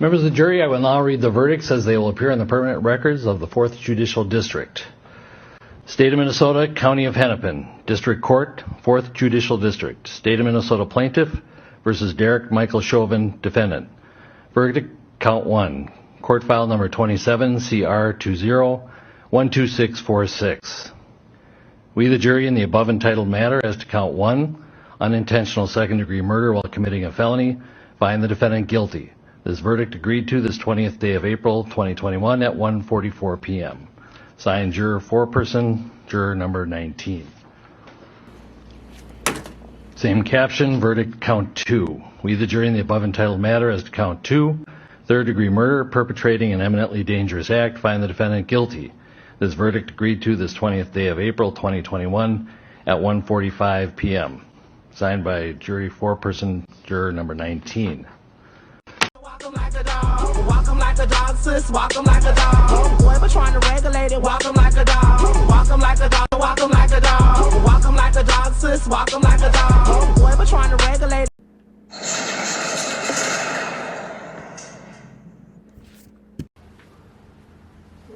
Members of the jury, I will now read the verdicts as they will appear in the permanent records of the 4th Judicial District. State of Minnesota, County of Hennepin, District Court, 4th Judicial District. State of Minnesota Plaintiff versus Derek Michael Chauvin, Defendant. Verdict, Count 1. Court File Number 27, CR 20-12646. We, the jury, in the above entitled matter as to Count 1, unintentional second-degree murder while committing a felony, find the defendant guilty. This verdict agreed to this 20th day of April, 2021 at 1:44 p.m. Signed, Juror Foreperson, Juror Number 19. Same caption, verdict Count 2. We, the jury, in the above entitled matter as to Count 2, third-degree murder, perpetrating an eminently dangerous act, find the defendant guilty. This verdict agreed to this 20th day of April, 2021 at 1:45 p.m. Signed by Jury Foreperson, Juror Number 19. Walk 'em like a dog. Walk 'em like a dog, sis. Walk 'em like a dog. Boy, but trying to regulate it. Walk 'em like a dog. Walk 'em like a dog. Walk 'em like a dog. Walk 'em like a dog, sis. Walk 'em like a dog. Boy, but trying to regulate it.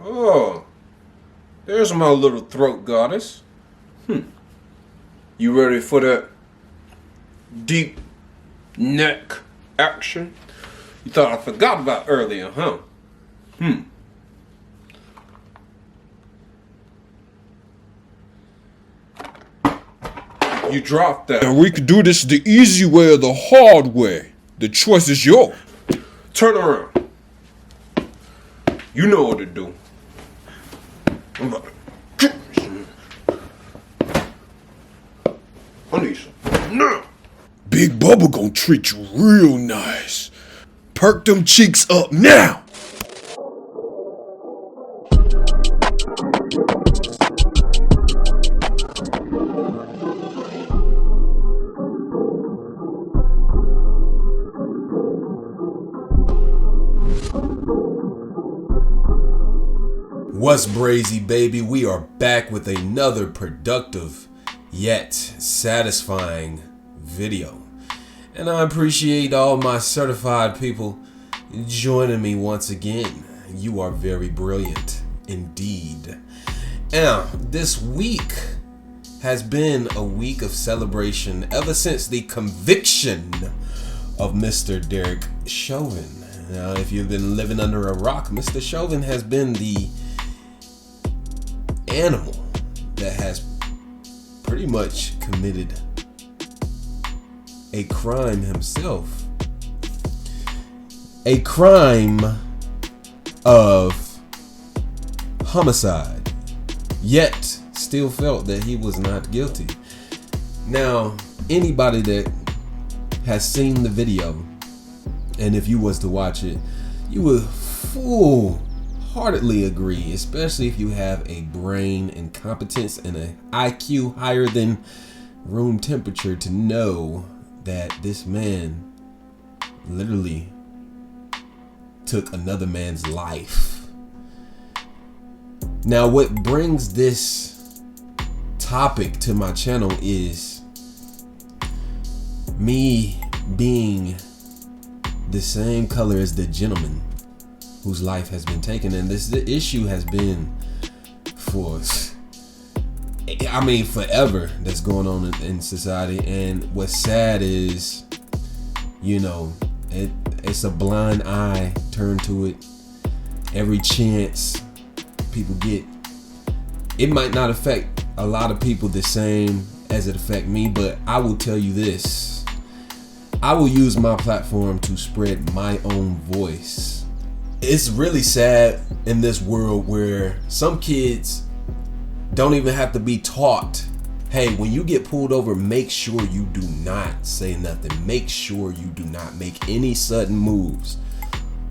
Oh, there's my little throat goddess. You ready for that deep neck action? You thought I forgot about earlier, huh? You dropped that. And we could do this the easy way or the hard way. The choice is yours. Turn around. You know what to do. I'm about to get some. I need some. No. Big Bubba gonna treat you real nice. Perk them cheeks up now. What's brazy, baby? We are back with another productive yet satisfying video. And I appreciate all my certified people joining me once again. You are very brilliant indeed. Now, this week has been a week of celebration ever since the conviction of Mr. Derek Chauvin. Now, if you've been living under a rock, Mr. Chauvin has been the animal that has pretty much committed a crime himself. A crime of homicide, yet still felt that he was not guilty. Now, anybody that has seen the video, and if you was to watch it, you would full-heartedly agree, especially if you have a brain and competence and an IQ higher than room temperature, to know that this man literally took another man's life. Now, what brings this topic to my channel is me being the same color as the gentleman whose life has been taken, and the issue has been forever that's going on in society. And what's sad is, it's a blind eye turned to it every chance people get. It might not affect a lot of people the same as it affect me, but I will tell you this: I will use my platform to spread my own voice. It's really sad in this world where some kids don't even have to be taught, hey, when you get pulled over, make sure you do not say nothing. Make sure you do not make any sudden moves,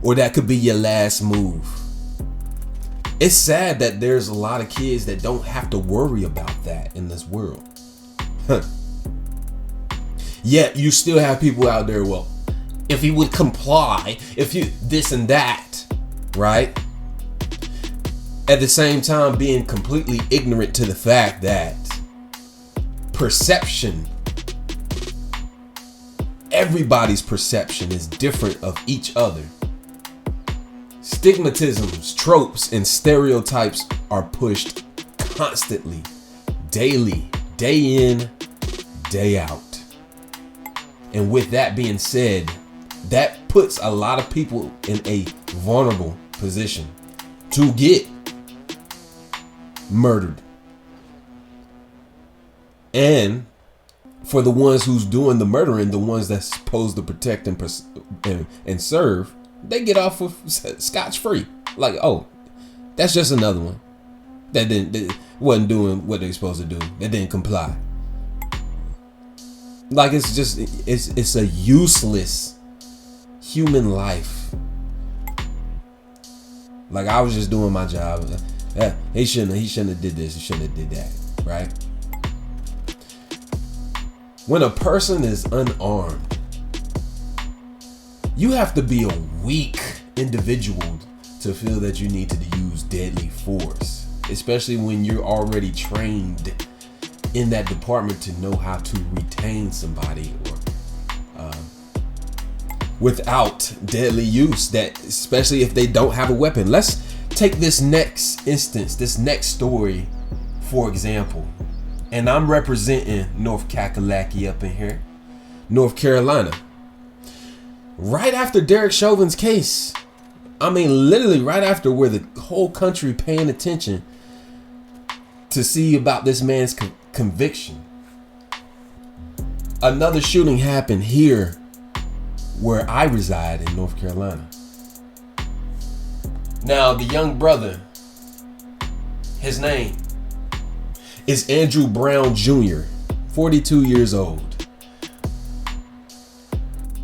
or that could be your last move. It's sad that there's a lot of kids that don't have to worry about that in this world. Yet you still have people out there, well, if he would comply, if you this and that, right? At the same time being completely ignorant to the fact that perception, everybody's perception is different of each other. Stigmatisms, tropes, and stereotypes are pushed constantly, daily, day in, day out. And with that being said, that puts a lot of people in a vulnerable position to get murdered. And for the ones who's doing the murdering, the ones that's supposed to protect and serve, they get off with scotch-free. Like, oh, that's just another one that wasn't doing what they're supposed to do. That didn't comply. Like, it's a useless human life. Like, I was just doing my job. He shouldn't have did this. He shouldn't have did that. Right? When a person is unarmed, you have to be a weak individual to feel that you need to use deadly force, especially when you're already trained in that department to know how to retain somebody or without deadly use, that especially if they don't have a weapon. Let's take this next instance, this next story, for example. And I'm representing North Kakalaki up in here, North Carolina. Right after Derek Chauvin's case, I mean, literally right after, where the whole country paying attention to see about this man's conviction, another shooting happened here where I reside in North Carolina. Now, the young brother, his name is Andrew Brown Jr., 42 years old.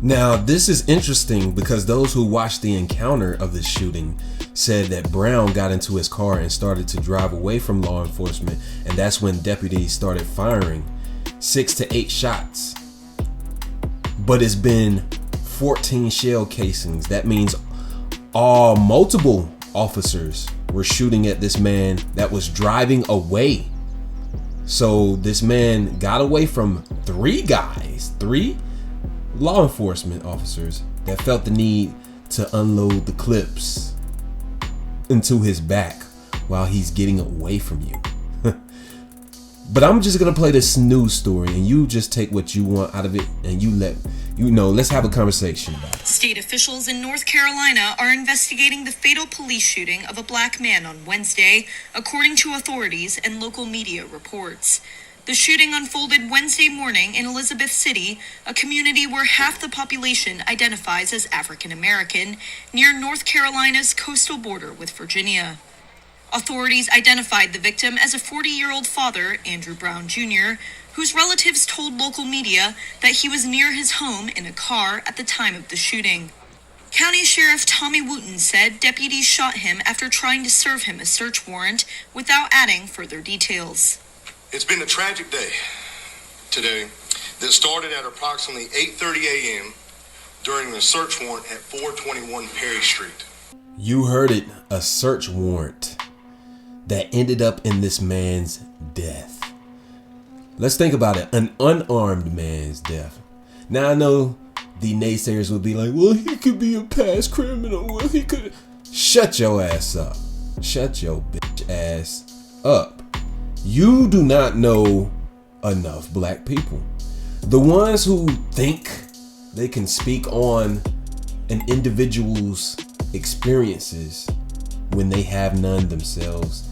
Now, this is interesting because those who watched the encounter of the shooting said that Brown got into his car and started to drive away from law enforcement, and that's when deputies started firing 6 to 8 shots. But it's been 14 shell casings. That means multiple officers were shooting at this man that was driving away. So this man got away from 3 law enforcement officers that felt the need to unload the clips into his back while he's getting away from you. But I'm just gonna play this news story, and you just take what you want out of it, and let's have a conversation about it. State officials in North Carolina are investigating the fatal police shooting of a black man on Wednesday, according to authorities and local media reports. The shooting unfolded Wednesday morning in Elizabeth City, a community where half the population identifies as African American, near North Carolina's coastal border with Virginia. Authorities identified the victim as a 40-year-old father, Andrew Brown Jr., whose relatives told local media that he was near his home in a car at the time of the shooting. County Sheriff Tommy Wooten said deputies shot him after trying to serve him a search warrant without adding further details. It's been a tragic day today that started at approximately 8:30 a.m. during the search warrant at 421 Perry Street. You heard it, a search warrant that ended up in this man's death. Let's think about it, an unarmed man's death. Now I know the naysayers will be like, well, he could be a past criminal. Well, he could. Shut your ass up. Shut your bitch ass up. You do not know enough black people. The ones who think they can speak on an individual's experiences when they have none themselves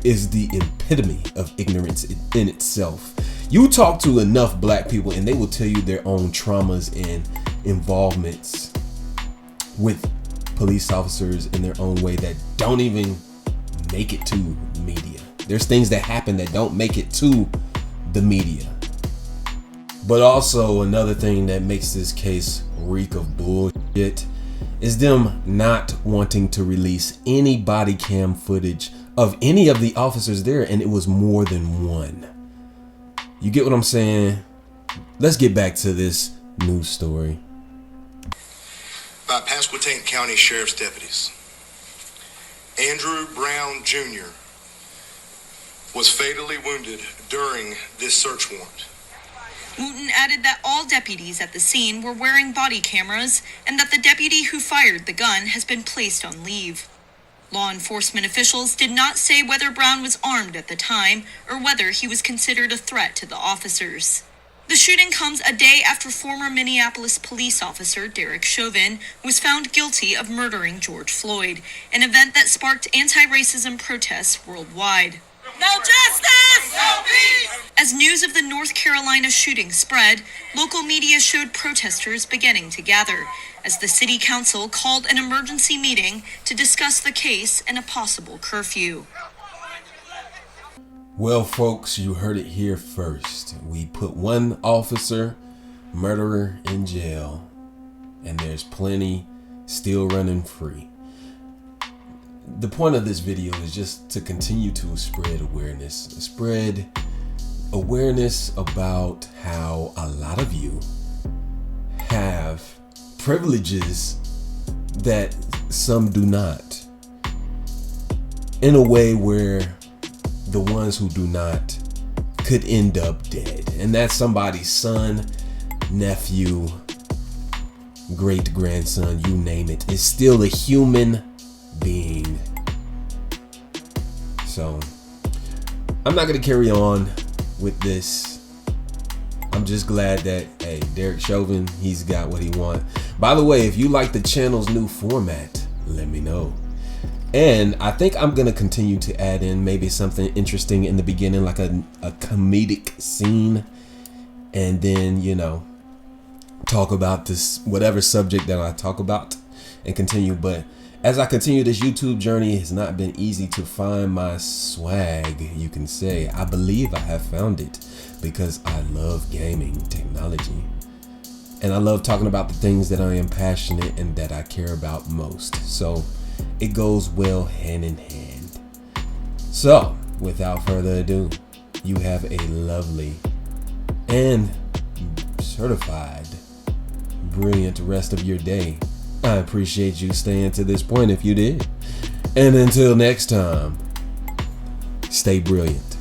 is the epitome of ignorance in itself. You talk to enough black people and they will tell you their own traumas and involvements with police officers in their own way that don't even make it to media. There's things that happen that don't make it to the media. But also another thing that makes this case reek of bullshit is them not wanting to release any body cam footage of any of the officers there, and it was more than one. You get what I'm saying? Let's get back to this news story. By Pasquotank County Sheriff's deputies. Andrew Brown Jr. was fatally wounded during this search warrant. Wooten added that all deputies at the scene were wearing body cameras and that the deputy who fired the gun has been placed on leave. Law enforcement officials did not say whether Brown was armed at the time or whether he was considered a threat to the officers. The shooting comes a day after former Minneapolis police officer Derek Chauvin was found guilty of murdering George Floyd, an event that sparked anti-racism protests worldwide. No justice! No peace! As news of the North Carolina shooting spread, local media showed protesters beginning to gather, as the city council called an emergency meeting to discuss the case and a possible curfew. Well, folks, you heard it here first. We put one officer, murderer, in jail, and there's plenty still running free. The point of this video is just to continue to spread awareness about how a lot of you have privileges that some do not, in a way where the ones who do not could end up dead. And that's somebody's son, nephew, great grandson, you name it. It's still a human being. So I'm not gonna carry on with this. I'm just glad that, hey, Derek Chauvin, he's got what he wants. By the way, if you like the channel's new format, let me know. And I think I'm gonna continue to add in maybe something interesting in the beginning, like a comedic scene, and then, you know, talk about this whatever subject that I talk about and continue. But as I continue this YouTube journey, it's not been easy to find my swag, you can say. I believe I have found it because I love gaming technology. And I love talking about the things that I am passionate and that I care about most. So it goes well hand in hand. So without further ado, you have a lovely and certified brilliant rest of your day. I appreciate you staying to this point if you did. And until next time, stay brilliant.